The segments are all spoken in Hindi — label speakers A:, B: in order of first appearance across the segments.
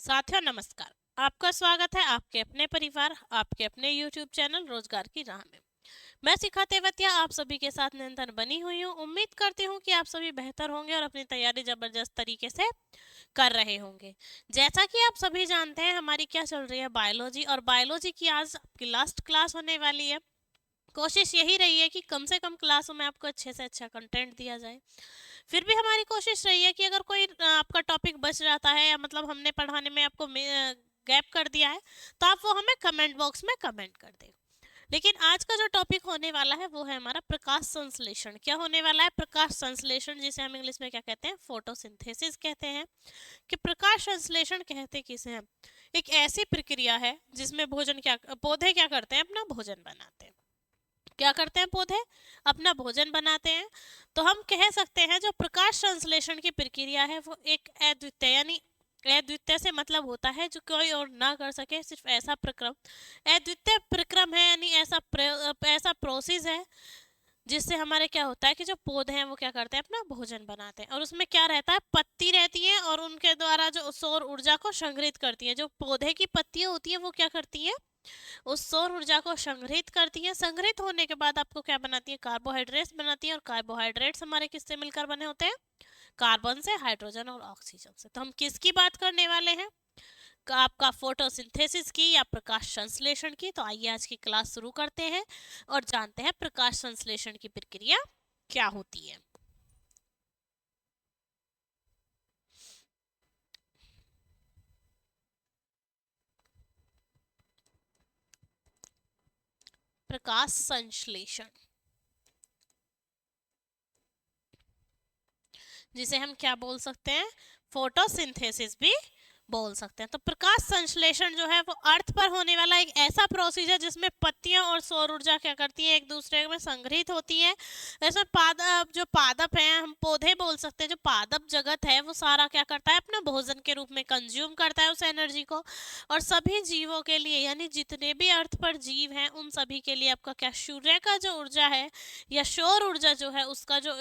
A: साथियों नमस्कार। आपका स्वागत है आपके अपने परिवार आपके अपने YouTube चैनल रोजगार की राह में। मैं शिखा तेवतिया आप सभी के साथ निरंतर बनी हुई हूँ। उम्मीद करती हूँ कि आप सभी बेहतर होंगे और अपनी तैयारी जबरदस्त तरीके से कर रहे होंगे। जैसा कि आप सभी जानते हैं हमारी क्या चल रही है बायोलॉजी, और बायोलॉजी की आज आपकी लास्ट क्लास होने वाली है। कोशिश यही रही है कि कम से कम क्लासों में आपको अच्छे से अच्छा कंटेंट दिया जाए। फिर भी हमारी कोशिश रही है कि अगर कोई आपका टॉपिक बच जाता है या मतलब हमने पढ़ाने में आपको गैप कर दिया है तो आप वो हमें कमेंट बॉक्स में कमेंट कर दें। लेकिन आज का जो टॉपिक होने वाला है वो है हमारा प्रकाश संश्लेषण। क्या होने वाला है? प्रकाश संश्लेषण, जिसे हम इंग्लिश में क्या कहते हैं? फोटोसिंथेसिस कहते हैं। कि प्रकाश संश्लेषण कहते किसे हैं? एक ऐसी प्रक्रिया है जिसमें पौधे क्या करते हैं? अपना भोजन बनाते हैं। क्या करते हैं पौधे? अपना भोजन बनाते हैं। तो हम कह सकते हैं जो प्रकाश संश्लेषण की प्रक्रिया है वो एक अद्वितीय, यानी अद्वितीय से मतलब होता है जो कोई और ना कर सके, सिर्फ ऐसा प्रक्रम, अद्वितीय प्रक्रम है, यानी ऐसा प्रोसेस है जिससे हमारे क्या होता है कि जो पौधे हैं वो क्या करते हैं? अपना भोजन बनाते हैं। और उसमें क्या रहता है? पत्ती रहती है और उनके द्वारा जो सौर ऊर्जा को संग्रहित करती है। जो पौधे की पत्तियां होती है वो क्या करती है? उस सौर ऊर्जा को संग्रहित करती है। संग्रहित होने के बाद आपको क्या बनाती है? कार्बोहाइड्रेट्स बनाती है। और कार्बोहाइड्रेट्स हमारे किससे मिलकर बने होते हैं? कार्बन से, हाइड्रोजन और ऑक्सीजन से। तो हम किसकी बात करने वाले हैं? आपका फोटोसिंथेसिस की या प्रकाश संश्लेषण की। तो आइए आज की क्लास शुरू करते हैं और जानते हैं प्रकाश संश्लेषण की प्रक्रिया क्या होती है। प्रकाश संश्लेषण, जिसे हम क्या बोल सकते हैं? फोटोसिंथेसिस भी बोल सकते हैं। तो प्रकाश संश्लेषण जो है वो अर्थ पर होने वाला एक ऐसा प्रोसीजर है जिसमें पत्तियां और सौर ऊर्जा क्या करती है? एक दूसरे में संग्रहित होती है। इसमें पादप, जो पादप है, हम पौधे बोल सकते हैं, जो पादप जगत है वो सारा क्या करता है? अपना भोजन के रूप में कंज्यूम करता है उस एनर्जी को। और सभी जीवों के लिए, यानी जितने भी अर्थ पर जीव हैं उन सभी के लिए आपका क्या, सूर्य का जो ऊर्जा है या सौर ऊर्जा जो है उसका जो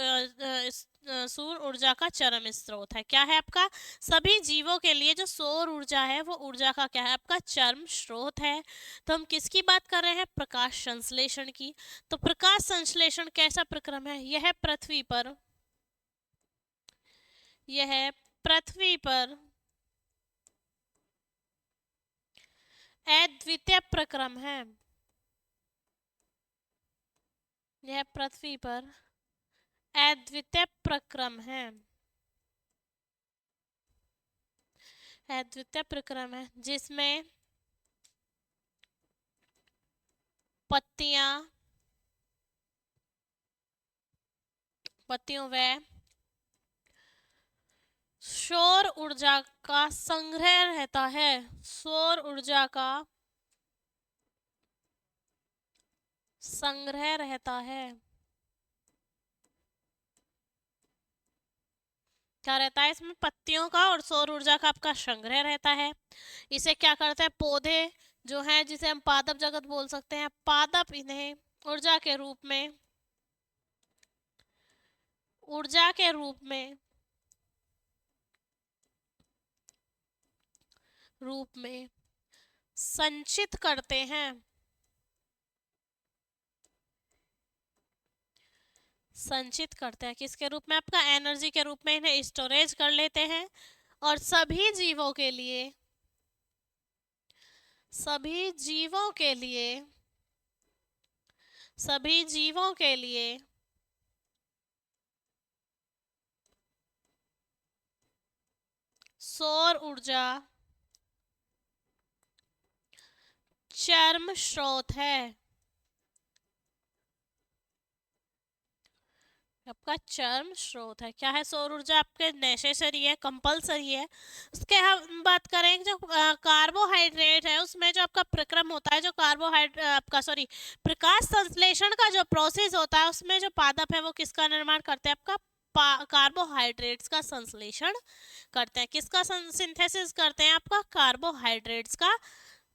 A: सौर ऊर्जा का चरम स्रोत है। क्या है आपका? सभी जीवों के लिए जो सौर ऊर्जा है वो ऊर्जा का क्या है? आपका चरम स्रोत है। तो हम किसकी बात कर रहे हैं? प्रकाश संश्लेषण की। तो प्रकाश संश्लेषण कैसा प्रक्रम है? यह पृथ्वी पर अद्वितीय प्रक्रम है। यह पृथ्वी पर अद्वितीय प्रक्रम है। अद्वितीय प्रक्रम है जिसमें पत्तियां, पत्तियों व सौर ऊर्जा का संग्रह रहता है। सौर ऊर्जा का संग्रह रहता है। क्या रहता है? इसमें पत्तियों का और सौर ऊर्जा का आपका संग्रह रहता है। इसे क्या करते हैं? पौधे जो हैं, जिसे हम पादप जगत बोल सकते हैं, पादप इन्हें ऊर्जा के रूप में संचित करते हैं। संचित करते हैं किसके रूप में? आपका एनर्जी के रूप में इन्हें स्टोरेज कर लेते हैं। और सभी जीवों के लिए सभी जीवों के लिए सौर ऊर्जा चरम स्रोत है। आपका चरम स्रोत है। क्या है? सौर ऊर्जा आपके नेसेसरी है, कंपलसरी है। उसके हम बात करें जो कार्बोहाइड्रेट है, उसमें जो आपका प्रक्रम होता है, जो कार्बोहाइड्रेट आपका सॉरी प्रकाश संश्लेषण का जो प्रोसेस होता है उसमें जो पादप है वो किसका निर्माण करते हैं? आपका कार्बोहाइड्रेट्स का संश्लेषण करते हैं। किसका सिंथेसिस करते हैं? आपका कार्बोहाइड्रेट्स का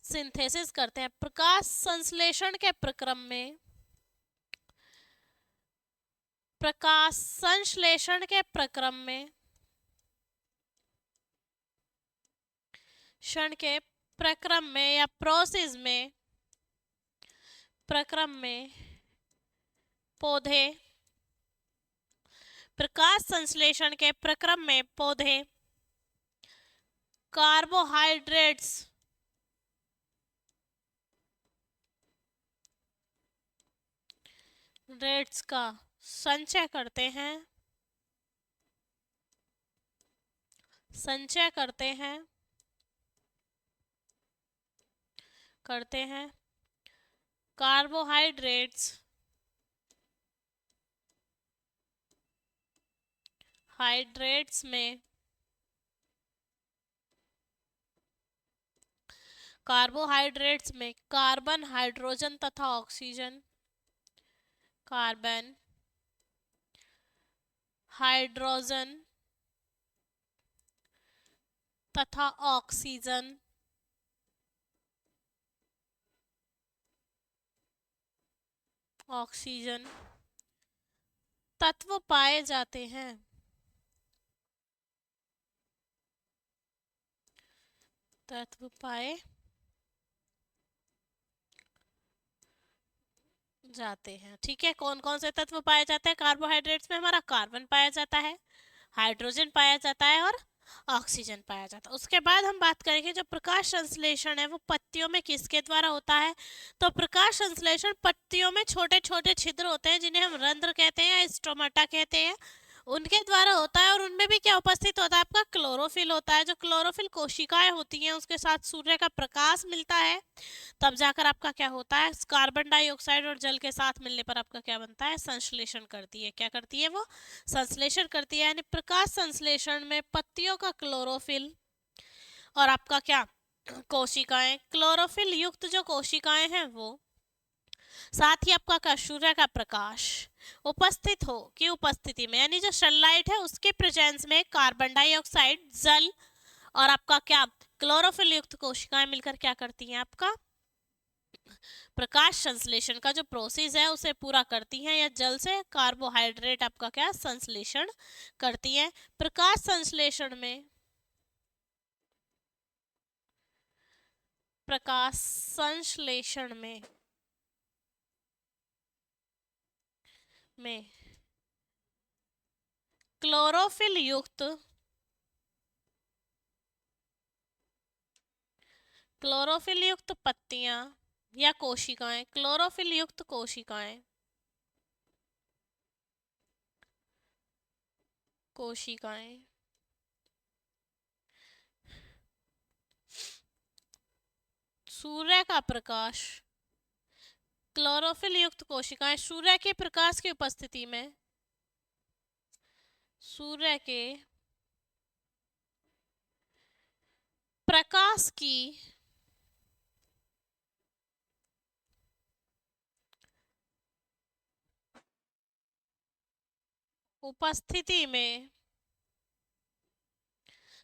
A: सिंथेसिस करते हैं। प्रकाश संश्लेषण के प्रक्रम में क्षण के प्रक्रम में या प्रोसेस में, प्रक्रम में पौधे, प्रकाश संश्लेषण के प्रक्रम में पौधे कार्बोहाइड्रेट्स का संचय करते हैं, संचय करते हैं, कार्बोहाइड्रेट्स में, कार्बोहाइड्रेट्स में कार्बन, हाइड्रोजन तथा ऑक्सीजन, कार्बन, हाइड्रोजन तथा ऑक्सीजन, ऑक्सीजन तत्व पाए जाते हैं, तत्व पाए जाते हैं। ठीक है, कौन कौन से तत्व पाए जाते हैं कार्बोहाइड्रेट्स में? हमारा कार्बन पाया जाता है, हाइड्रोजन पाया जाता है और ऑक्सीजन पाया जाता है। उसके बाद हम बात करेंगे जो प्रकाश संश्लेषण है वो पत्तियों में किसके द्वारा होता है? तो प्रकाश संश्लेषण पत्तियों में छोटे छोटे छिद्र होते हैं जिन्हें हम रंध्र कहते हैं या स्टोमाटा कहते हैं, उनके द्वारा होता है। और उनमें भी क्या उपस्थित होता है? आपका क्लोरोफिल होता है। जो क्लोरोफिल कोशिकाएं होती हैं उसके साथ सूर्य का प्रकाश मिलता है, तब जाकर आपका क्या होता है? कार्बन डाइऑक्साइड और जल के साथ मिलने पर आपका क्या बनता है? संश्लेषण करती है। क्या करती है वो? संश्लेषण करती है। यानी प्रकाश संश्लेषण में पत्तियों का क्लोरोफिल और आपका क्या कोशिकाएं, क्लोरोफिल युक्त जो कोशिकाएं हैं वो, साथ ही आपका क्या सूर्य का प्रकाश उपस्थित हो की उपस्थिति में, यानी जो सनलाइट है उसके प्रेजेंस में कार्बन डाइऑक्साइड, जल और आपका क्या क्लोरोफिल युक्त कोशिकाएं मिलकर क्या करती हैं? आपका प्रकाश संश्लेषण का जो प्रोसेस है उसे पूरा करती हैं, या जल से कार्बोहाइड्रेट आपका क्या संश्लेषण करती हैं। प्रकाश संश्लेषण में, प्रकाश संश्लेषण में क्लोरोफिल युक्त, क्लोरोफिल युक्त पत्तियां या कोशिकाएं, क्लोरोफिल युक्त कोशिकाएं, कोशिकाएं सूर्य का प्रकाश, क्लोरोफिल युक्त कोशिकाएं सूर्य के प्रकाश की उपस्थिति में, सूर्य के प्रकाश की उपस्थिति में,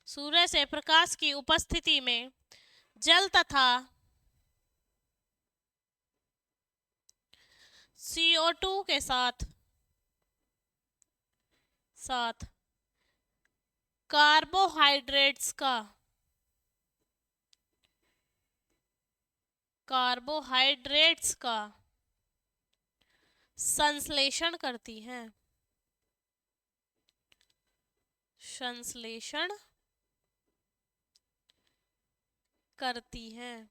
A: सूर्य से प्रकाश की उपस्थिति में जल तथा CO2 के साथ कार्बोहाइड्रेट्स का संश्लेषण करती हैं, संश्लेषण करती हैं।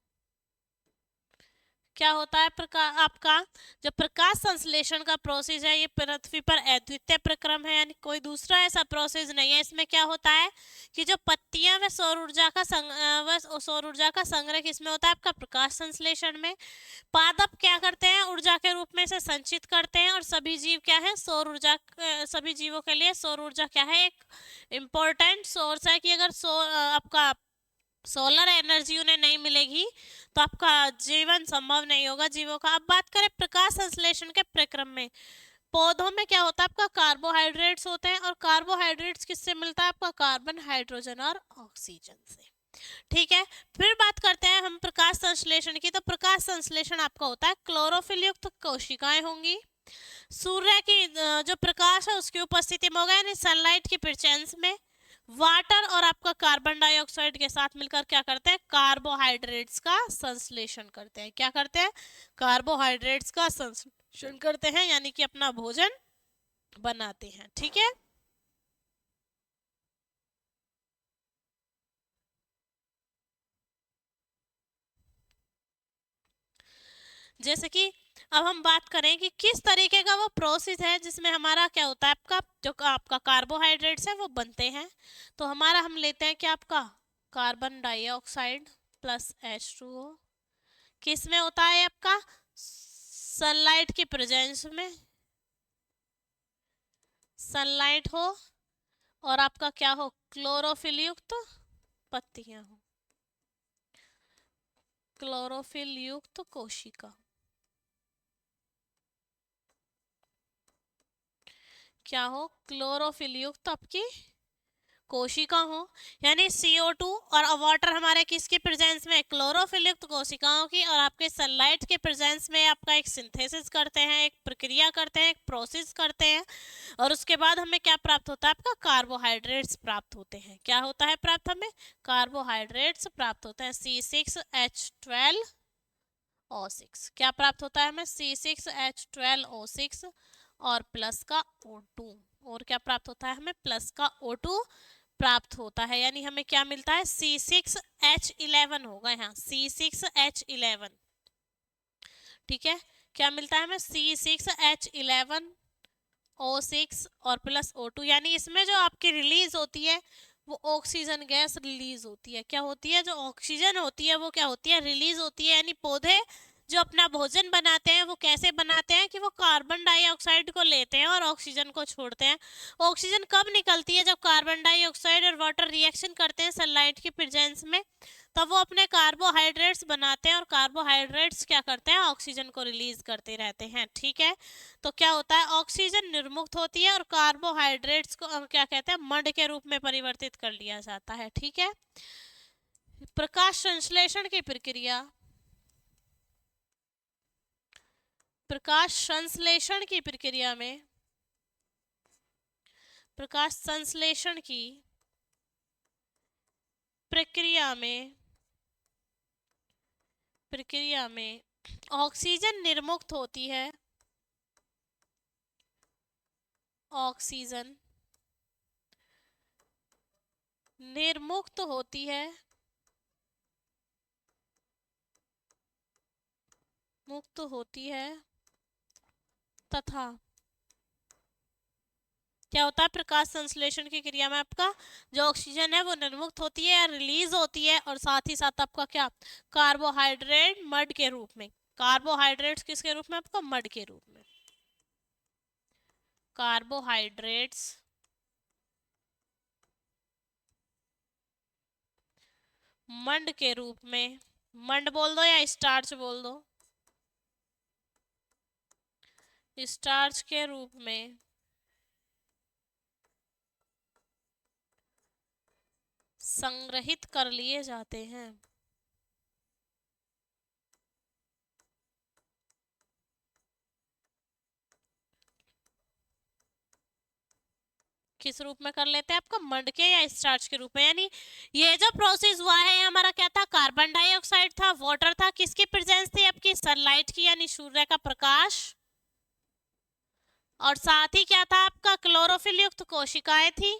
A: क्या होता है आपका जो प्रकाश संश्लेषण का प्रोसेस है ये पृथ्वी पर अद्वितीय प्रक्रम है, यानी कोई दूसरा ऐसा प्रोसेस नहीं है। इसमें क्या होता है कि जो पत्तियां व सौर ऊर्जा का संग्रह किसमें होता है? आपका प्रकाश संश्लेषण में। पादप क्या करते हैं? ऊर्जा के रूप में से संचित करते हैं। और सभी जीव क्या है? सौर ऊर्जा, सभी जीवों के लिए सौर ऊर्जा क्या है? एक इम्पोर्टेंट सोर्स है कि अगर आपका सोलर एनर्जी उन्हें नहीं मिलेगी तो आपका जीवन संभव नहीं होगा जीवों का। अब बात करें प्रकाश संश्लेषण के प्रक्रम में, पौधों में क्या होता है? आपका कार्बोहाइड्रेट्स होते हैं। और कार्बोहाइड्रेट्स किससे मिलता है? आपका कार्बन, हाइड्रोजन और ऑक्सीजन से। ठीक है, फिर बात करते हैं हम प्रकाश संश्लेषण की। तो प्रकाश संश्लेषण आपका होता है क्लोरोफिल युक्त कोशिकाएं होंगी, सूर्य की जो प्रकाश है उसकी उपस्थिति में होगा, यानी सनलाइट की प्रेजेंस में वाटर और आपका कार्बन डाइऑक्साइड के साथ मिलकर क्या करते हैं, कार्बोहाइड्रेट्स का संश्लेषण करते हैं। क्या करते हैं, कार्बोहाइड्रेट्स का संश्लेषण करते हैं, यानी कि अपना भोजन बनाते हैं। ठीक है, जैसे कि अब हम बात करें कि किस तरीके का वो प्रोसेस है जिसमें हमारा क्या होता है, आपका जो आपका कार्बोहाइड्रेट्स है वो बनते हैं। तो हमारा हम लेते हैं क्या, आपका कार्बन डाइऑक्साइड प्लस H2O। किस में होता है आपका, सनलाइट की प्रेजेंस में, सनलाइट हो और आपका क्या हो, क्लोरोफिल युक्त पत्तियां हो, क्लोरोफिल युक्त कोशिका। क्या हो, क्लोरोफिल युक्त आपकी कोशिका हो, यानी CO2 और वाटर हमारे किसकी प्रेजेंस में, क्लोरोफिल युक्त कोशिकाओं की, और आपके सनलाइट के प्रेजेंस में आपका एक सिंथेसिस करते हैं, एक प्रक्रिया करते हैं, एक प्रोसेस करते हैं, और उसके बाद हमें क्या प्राप्त होता है, आपका कार्बोहाइड्रेट्स प्राप्त होते हैं। क्या होता है प्राप्त, हमें कार्बोहाइड्रेट्स प्राप्त होते हैं, C6H12O6। क्या प्राप्त होता है हमें, C6H12O6 और प्लस का O2। और क्या प्राप्त होता है हमें, प्लस का O2 प्राप्त होता है, यानी हमें क्या मिलता है, C6H11 होगा यहाँ, C6H11। ठीक है, क्या मिलता है हमें, C6H11O6 और प्लस O2, यानी इसमें जो आपकी रिलीज होती है वो ऑक्सीजन गैस रिलीज होती है। क्या होती है, जो ऑक्सीजन होती है वो क्या होती है, रिलीज होती है। यानी पौधे जो अपना भोजन बनाते हैं वो कैसे बनाते हैं कि वो कार्बन डाइऑक्साइड को लेते हैं और ऑक्सीजन को छोड़ते हैं। ऑक्सीजन कब निकलती है, जब कार्बन डाइऑक्साइड और वाटर रिएक्शन करते हैं सनलाइट की प्रेजेंस में, तब वो अपने कार्बोहाइड्रेट्स बनाते हैं, और कार्बोहाइड्रेट्स क्या करते हैं, ऑक्सीजन को रिलीज करते रहते हैं। ठीक है, तो क्या होता है, ऑक्सीजन निर्मुक्त होती है और कार्बोहाइड्रेट्स को हम क्या कहते हैं, मड के रूप में परिवर्तित कर लिया जाता है। ठीक है, प्रकाश संश्लेषण की प्रक्रिया, प्रकाश संश्लेषण की प्रक्रिया में, प्रकाश संश्लेषण की प्रक्रिया में, प्रक्रिया में ऑक्सीजन निर्मुक्त होती है, ऑक्सीजन निर्मुक्त होती है, मुक्त होती है, तथा क्या होता है, प्रकाश संश्लेषण की क्रिया में आपका जो ऑक्सीजन है वो निर्मुक्त होती है या रिलीज होती है, और साथ ही साथ आपका क्या, कार्बोहाइड्रेट मड के रूप में, कार्बोहाइड्रेट्स किसके रूप में, आपका मड के रूप में, कार्बोहाइड्रेट्स मंड के रूप में, मंड बोल दो या स्टार्च बोल दो, स्टार्च के रूप में संग्रहित कर लिए जाते हैं। किस रूप में कर लेते हैं, आपका मंड के या स्टार्च के रूप में। यानी ये जो प्रोसेस हुआ है हमारा क्या था, कार्बन डाइऑक्साइड था, वाटर था, किसकी प्रेजेंस थी, आपकी सनलाइट की, यानी सूर्य का प्रकाश, और साथ ही क्या था, आपका क्लोरोफिल युक्त कोशिकाएं थी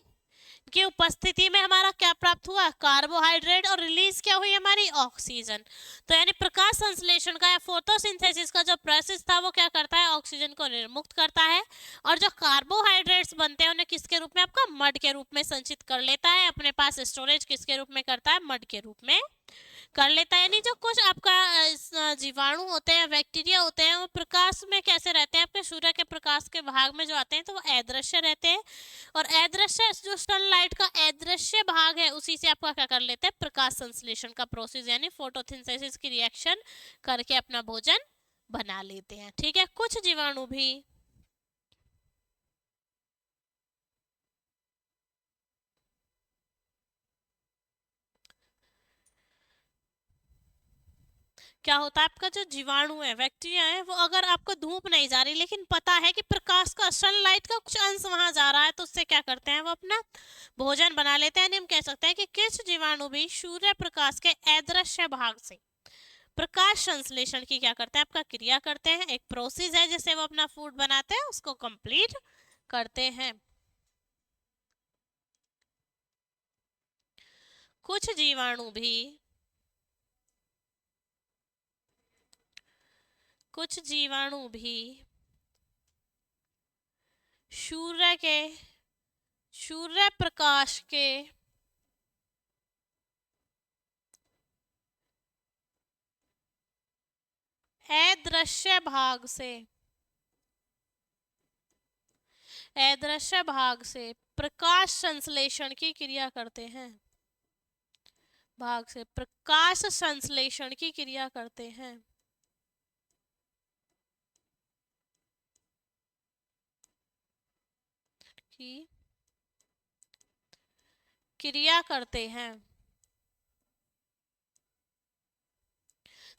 A: की उपस्थिति में हमारा क्या प्राप्त हुआ, कार्बोहाइड्रेट, और रिलीज क्या हुई, हमारी ऑक्सीजन। तो यानी प्रकाश संश्लेषण का या फोटोसिंथेसिस का जो प्रोसेस था वो क्या करता है, ऑक्सीजन को निर्मुक्त करता है, और जो कार्बोहाइड्रेट्स बनते हैं उन्हें किसके रूप में, आपका मड के रूप में संचित कर लेता है, अपने पास स्टोरेज किसके रूप में करता है, मड के रूप में कर लेता है। यानी जो कुछ आपका जीवाणु होते हैं, बैक्टीरिया होते हैं, वो प्रकाश में कैसे रहते हैं, आपके सूर्य के प्रकाश के भाग में जो आते हैं तो वो अदृश्य रहते हैं, और अदृश्य जो सनलाइट का अदृश्य भाग है उसी से आपका क्या कर लेते हैं, प्रकाश संश्लेषण का प्रोसेस यानी फोटोसिंथेसिस की रिएक्शन करके अपना भोजन बना लेते हैं। ठीक है, कुछ जीवाणु भी क्या होता है, आपका जो जीवाणु है, बैक्टीरिया है, वो अगर आपको धूप नहीं जा रही लेकिन पता है कि प्रकाश का, सनलाइट का कुछ अंश वहां जा रहा है, तो उससे क्या करते हैं, वो अपना भोजन बना लेते हैं। यानी हम कह सकते हैं कि किस जीवाणु भी सूर्य प्रकाश के अदृश्य भाग से प्रकाश संश्लेषण की क्या करते हैं, आपका क्रिया करते हैं। एक प्रोसेस है जिससे वो अपना फूड बनाते हैं, उसको कंप्लीट करते हैं। कुछ जीवाणु भी कुछ जीवाणु भी सूर्य के सूर्य प्रकाश के अदृश्य भाग से प्रकाश संश्लेषण की क्रिया करते हैं। भाग से प्रकाश संश्लेषण की क्रिया करते हैं। की क्रिया करते हैं।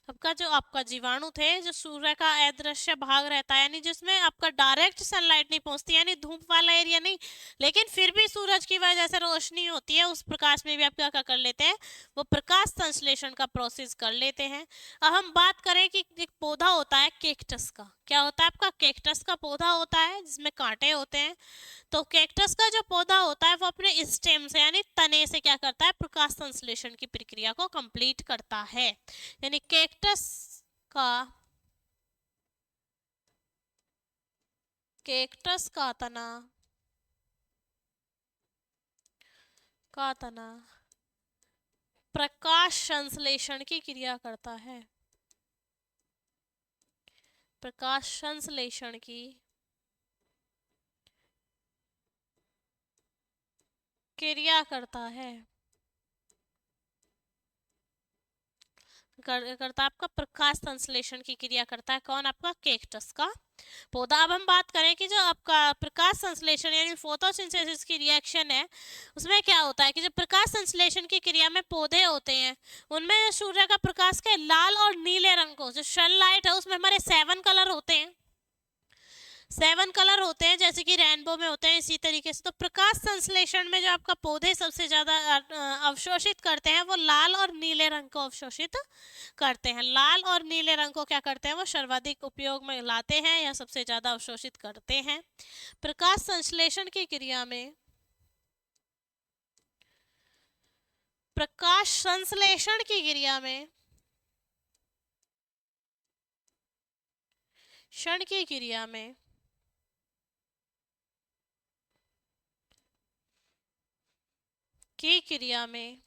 A: आपका जो आपका जीवाणु थे, जो सूर्य का अदृश्य भाग रहता है, यानी जिसमें आपका डायरेक्ट सनलाइट नहीं पहुंचती, यानी धूप वाला एरिया नहीं, लेकिन फिर भी सूरज की वजह से रोशनी होती है, उस प्रकाश में भी आप क्या कर लेते हैं, वो प्रकाश संश्लेषण का प्रोसेस कर लेते हैं। अब हम बात करें कि एक पौधा होता है केक्टस का। क्या होता है, आपका केक्टस का पौधा होता है जिसमें कांटे होते हैं। तो कैक्टस का जो पौधा होता है वो अपने स्टेम से, यानी तने से क्या करता है, प्रकाश संश्लेषण की प्रक्रिया को कंप्लीट करता है। यानी का कैक्टस का तना प्रकाश संश्लेषण की क्रिया करता है। प्रकाश संश्लेषण की क्रिया करता है। करता है आपका प्रकाश संश्लेषण की क्रिया करता है। कौन, आपका कैक्टस का पौधा। अब हम बात करें कि जो आपका प्रकाश संश्लेषण यानी फोटोसिंथेसिस की रिएक्शन है, उसमें क्या होता है कि जो प्रकाश संश्लेषण की क्रिया में पौधे होते हैं, उनमें सूर्य का प्रकाश के लाल और नीले रंग को, जो सनलाइट है उसमें हमारे 7 कलर होते हैं। 7 कलर होते हैं, जैसे कि रेनबो में होते हैं, इसी तरीके से। तो प्रकाश संश्लेषण में जो आपका पौधे सबसे ज्यादा अवशोषित करते हैं, वो लाल और नीले रंग को अवशोषित करते हैं। लाल और नीले रंग को क्या करते हैं, वो सर्वाधिक उपयोग में लाते हैं या सबसे ज्यादा अवशोषित करते हैं। प्रकाश संश्लेषण की क्रिया में प्रकाश संश्लेषण की क्रिया में क्षण की क्रिया में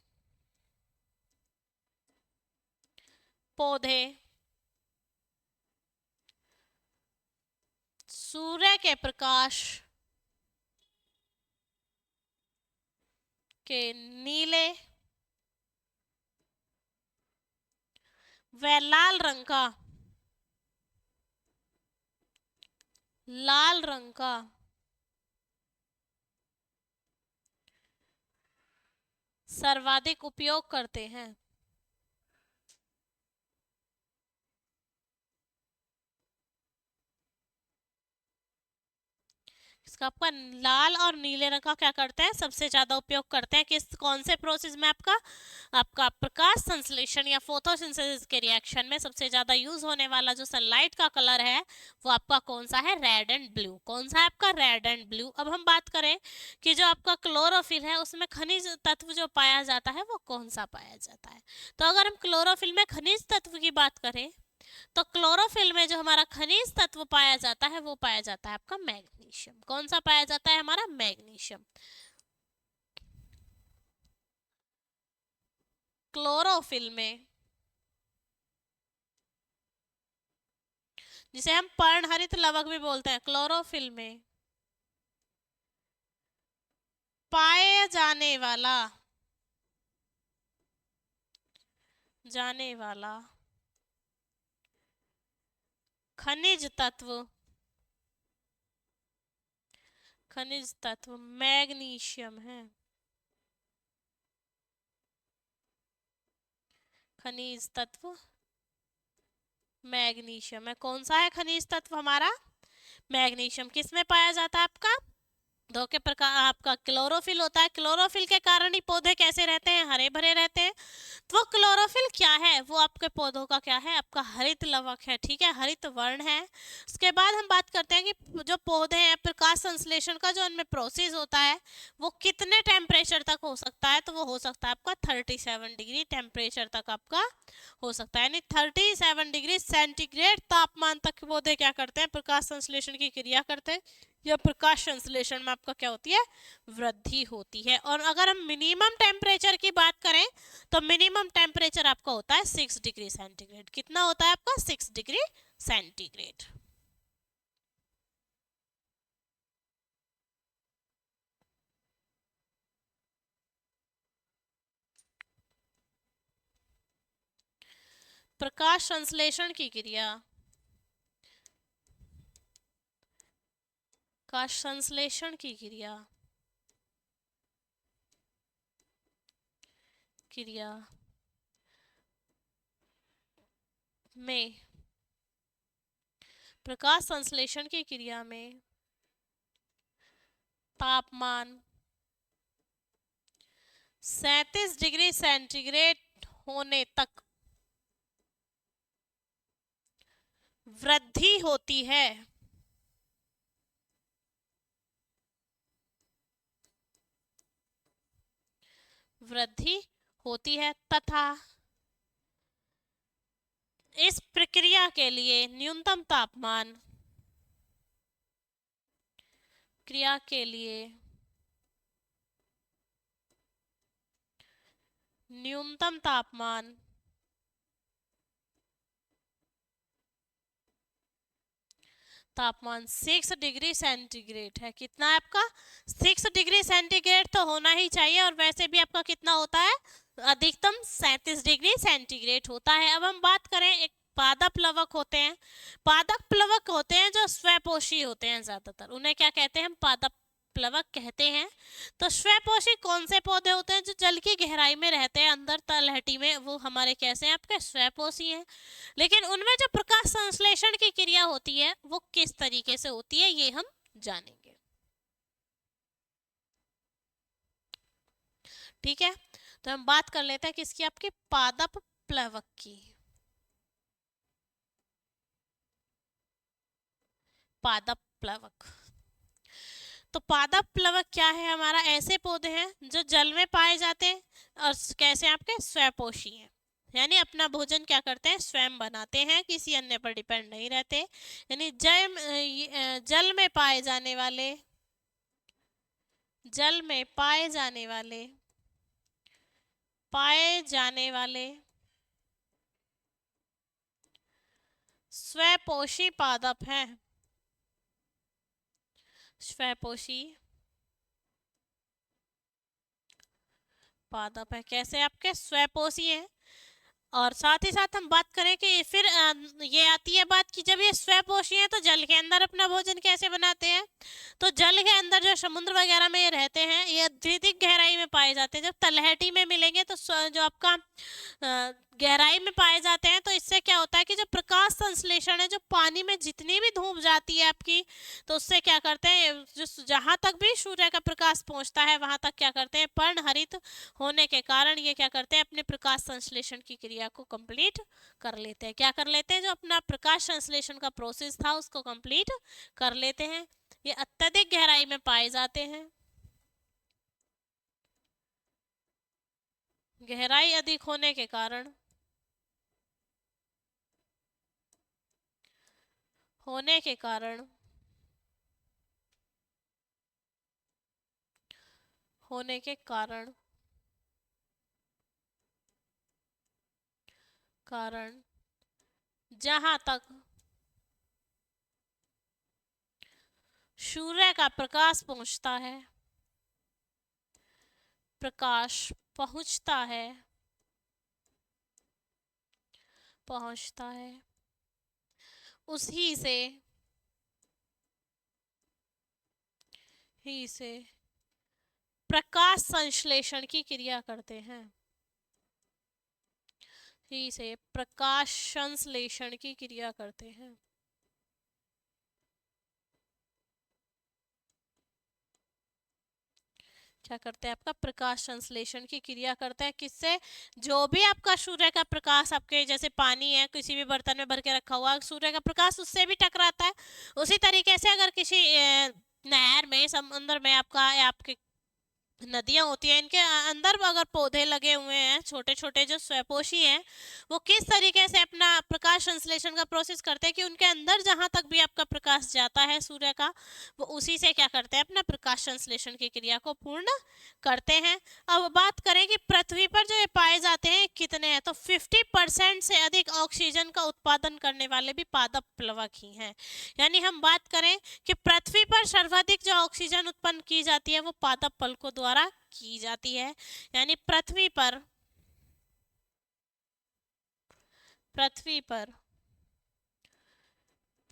A: पौधे सूर्य के प्रकाश के नीले व लाल रंग का सर्वाधिक उपयोग करते हैं। इसका आपका लाल और नीले रंग का क्या करते हैं, सबसे ज्यादा उपयोग करते हैं। किस, कौन से प्रोसेस में, आपका आपका प्रकाश संश्लेषण या फोटोसिंथेसिस के रिएक्शन में सबसे ज्यादा यूज होने वाला जो सनलाइट का कलर है, वो आपका कौन सा है, रेड एंड ब्लू। कौन सा है आपका, रेड एंड ब्लू। अब हम बात करें कि जो आपका क्लोरोफिल है, उसमें खनिज तत्व जो पाया जाता है, वो कौन सा पाया जाता है। तो अगर हम क्लोरोफिल में खनिज तत्व की बात करें, तो क्लोरोफिल में जो हमारा खनिज तत्व पाया जाता है, वो पाया जाता है आपका मैग्नीशियम। कौन सा पाया जाता है, हमारा मैग्नीशियम। क्लोरोफिल में, जिसे हम पर्णहरित लवक भी बोलते हैं, क्लोरोफिल में पाए जाने वाला खनिज तत्व मैग्नीशियम है। खनिज तत्व मैग्नीशियम है। कौन सा है खनिज तत्व हमारा? मैग्नीशियम। किस में पाया जाता है आपका? दो के प्रकार आपका क्लोरोफिल होता है। क्लोरोफिल के कारण ही पौधे कैसे रहते हैं? हरे भरे रहते हैं। तो क्लोरोफिल क्या है? वो आपके पौधों का क्या है? आपका हरित लवक है, ठीक है, हरित वर्ण है। उसके बाद हम बात करते हैं कि जो पौधे हैं, प्रकाश संश्लेषण का जो उनमें प्रोसेस होता है वो कितने टेम्परेचर तक हो सकता है? तो वो हो सकता है आपका 37 डिग्री टेम्परेचर तक आपका हो सकता है, यानी 37 डिग्री सेंटीग्रेड तापमान तक पौधे क्या करते हैं? प्रकाश संश्लेषण की क्रिया करते हैं। या प्रकाश संश्लेषण में आपका क्या होती है? वृद्धि होती है। और अगर हम मिनिमम टेम्परेचर की बात करें तो मिनिमम टेम्परेचर आपका होता है 6 डिग्री सेंटीग्रेड। कितना होता है आपका? 6 डिग्री सेंटीग्रेड। प्रकाश संश्लेषण की क्रिया, प्रकाश संश्लेषण की क्रिया क्रिया में प्रकाश संश्लेषण की क्रिया में तापमान 37 डिग्री सेंटीग्रेड होने तक वृद्धि होती है। वृद्धि होती है तथा इस प्रक्रिया के लिए न्यूनतम तापमान, क्रिया के लिए न्यूनतम तापमान तापमान 6 डिग्री सेंटीग्रेड है। कितना है आपका? 6 डिग्री सेंटीग्रेड तो होना ही चाहिए, और वैसे भी आपका कितना होता है? अधिकतम 37 डिग्री सेंटीग्रेड होता है। अब हम बात करें, एक पादप प्लवक होते हैं। पादप प्लवक होते हैं जो स्वपोषी होते हैं, ज्यादातर उन्हें क्या कहते हैं? हम पादप प्लवक कहते हैं। तो स्वपोषी कौन से पौधे होते हैं? जो जल की गहराई में रहते हैं, अंदर तलहटी में, वो हमारे कैसे हैं? आपके स्वपोषी हैं। लेकिन उनमें जो प्रकाश संश्लेषण की क्रिया होती है वो किस तरीके से होती है, ये हम जानेंगे। ठीक है, तो हम बात कर लेते हैं किसकी? आपके पादप प्लवक की। पादप प्लवक। तो पादप प्लवक क्या है हमारा? ऐसे पौधे हैं जो जल में पाए जाते हैं और कैसे? आपके स्वपोषी हैं, यानी अपना भोजन क्या करते हैं? स्वयं बनाते हैं, किसी अन्य पर डिपेंड नहीं रहते। यानी जल में पाए जाने वाले, जल में पाए जाने वाले स्वपोषी पादप हैं। स्वपोषी पादप है, कैसे? आपके स्वपोषी हैं। और साथ ही साथ हम बात करें कि फिर ये आती है बात कि जब ये स्वपोषी हैं तो जल के अंदर अपना भोजन कैसे बनाते हैं? तो जल के अंदर जो समुद्र वगैरह में ये रहते हैं, ये अत्यधिक गहराई में पाए जाते हैं। जब तलहटी में मिलेंगे तो जो आपका गहराई में पाए जाते हैं, तो इससे क्या होता है कि जो प्रकाश संश्लेषण है, जो पानी में जितनी भी धूप जाती है आपकी, तो उससे क्या करते हैं? जो जहां तक भी सूर्य का प्रकाश पहुंचता है वहां तक क्या करते हैं? पर्णहरित होने के कारण ये क्या करते हैं? अपने प्रकाश संश्लेषण की क्रिया को कंप्लीट कर लेते हैं। क्या कर लेते हैं? जो अपना प्रकाश संश्लेषण का प्रोसेस था उसको कंप्लीट कर लेते हैं। ये अत्यधिक गहराई में पाए जाते हैं। गहराई अधिक होने के कारण, होने के कारण होने के कारण कारण जहां तक सूर्य का प्रकाश पहुंचता है, प्रकाश पहुंचता है, पहुंचता है, उसी से प्रकाश संश्लेषण की क्रिया करते हैं। ही से प्रकाश संश्लेषण की क्रिया करते हैं। क्या करते हैं? आपका प्रकाश संश्लेषण की क्रिया करते हैं। किससे? जो भी आपका सूर्य का प्रकाश, आपके जैसे पानी है किसी भी बर्तन में भर के रखा हुआ, सूर्य का प्रकाश उससे भी टकराता है। उसी तरीके से अगर किसी नहर में, समुद्र में आपका, या आपके नदियां होती हैं, इनके अंदर अगर पौधे लगे हुए हैं, छोटे छोटे जो स्वयंपोषी हैं, वो किस तरीके से अपना प्रकाश संश्लेषण का प्रोसेस करते हैं कि उनके अंदर जहां तक भी आपका प्रकाश जाता है सूर्य का, वो उसी से क्या करते हैं? अपना प्रकाश संश्लेषण की क्रिया को पूर्ण करते हैं। अब बात करें कि पृथ्वी पर जो ये पाए जाते हैं कितने हैं, तो 50% से अधिक ऑक्सीजन का उत्पादन करने वाले भी पादप प्लवक ही हैं। यानी हम बात करें कि पृथ्वी पर सर्वाधिक जो ऑक्सीजन उत्पन्न की जाती है वो पादप पलकों द्वारा की जाती है। यानी पृथ्वी पर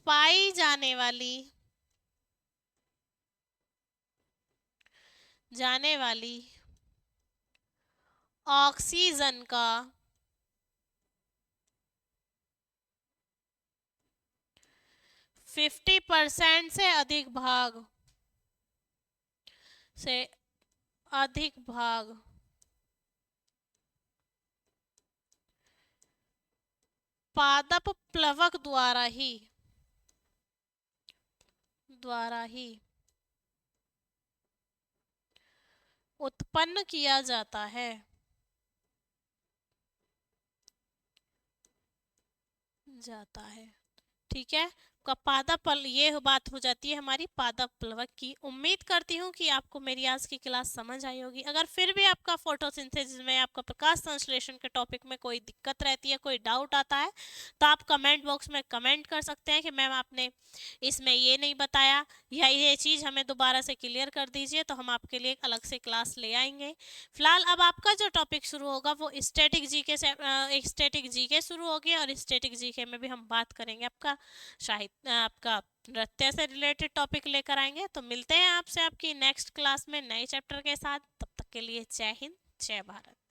A: पाई जाने वाली ऑक्सीजन का 50% से अधिक भाग पादप प्लवक द्वारा ही उत्पन्न किया जाता है। ठीक है, का पादप पल, ये बात हो जाती है हमारी पादप प्लवक की। उम्मीद करती हूँ कि आपको मेरी आज की क्लास समझ आई होगी। अगर फिर भी आपका फोटोसिंथेसिस में, आपका प्रकाश संश्लेषण के टॉपिक में कोई दिक्कत रहती है, कोई डाउट आता है, तो आप कमेंट बॉक्स में कमेंट कर सकते हैं कि मैम आपने इसमें ये नहीं बताया, या ये चीज़ हमें दोबारा से क्लियर कर दीजिए, तो हम आपके लिए एक अलग से क्लास ले आएंगे। फिलहाल अब आपका जो टॉपिक शुरू होगा वो स्टैटिक जीके से, स्टैटिक जीके शुरू होगी, और स्टैटिक जीके में भी हम बात करेंगे आपका साहित्य, आपका नृत्य से रिलेटेड टॉपिक लेकर आएंगे। तो मिलते हैं आपसे आपकी नेक्स्ट क्लास में नए चैप्टर के साथ। तब तक के लिए जय हिंद, जय भारत।